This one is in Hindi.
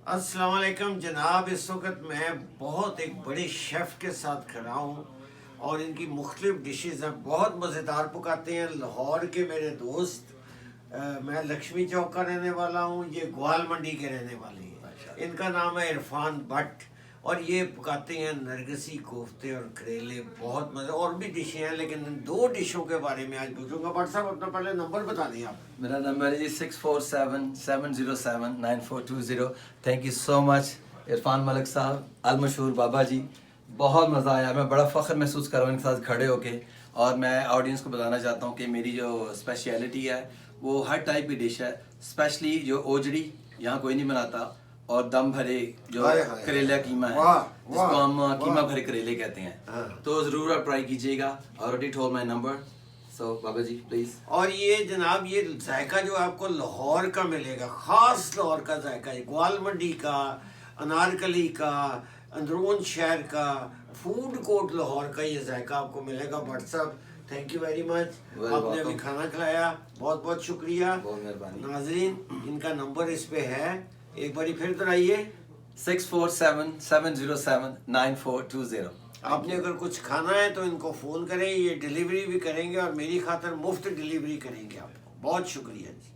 अस्सलाम वालेकुम जनाब। इस वक्त मैं बहुत एक बड़े शेफ़ के साथ खड़ा हूँ और इनकी मुख्तलिफ डिशेज़ हैं, बहुत मज़ेदार पकाते हैं। लाहौर के मेरे दोस्त, मैं लक्ष्मी चौक का रहने वाला हूँ, ये ग्वाल मंडी के रहने वाले हैं। इनका नाम है इरफान भट्ट और ये पकाते हैं नरगिसी कोफ्ते और करेले। बहुत मज़े, और भी डिशें हैं लेकिन इन दो डिशों के बारे में आज पूछूंगा। भट्ट साहब अपना पहले नंबर बता दें आप। मेरा नंबर है जी 6477079420। Thank you so much Irfan Malik साहब, अल मशहूर बाबा जी। बहुत मज़ा आया, मैं बड़ा फ़ख्र महसूस कर रहा हूँ इनके साथ खड़े होके। और मैं ऑडियंस को बताना चाहता हूँ कि मेरी जो स्पेशलिटी है वो हर टाइप की डिश है, स्पेशली जो ओजड़ी यहाँ कोई नहीं बनाता, और दम भरे जो करेला कीमा है जिसको हम कीमा भरे करेले कहते हैं। तो ज़रूर आप ट्राई कीजिएगा। Already told my number, so Baba ji please. और ये जनाब, ये जायका जो आपको लाहौर का मिलेगा, ख़ास लाहौर का जायका है, ग्वाल मंडी का, अनारकली का, अंदरून शहर का, फूड कोर्ट लाहौर का ये जायका आपको मिलेगा। भट्ट साहब थैंक यू वेरी मच, आपने अभी खाना खिलाया, बहुत बहुत शुक्रिया। बहुत मेहरबानी। नाजरीन, इनका नंबर इस पे है, एक बारी फिर दोहराइए। 6477079420। आपने अगर कुछ खाना है तो इनको फ़ोन करें, ये डिलीवरी भी करेंगे और मेरी खातर मुफ्त डिलीवरी करेंगे आपको। बहुत शुक्रिया जी।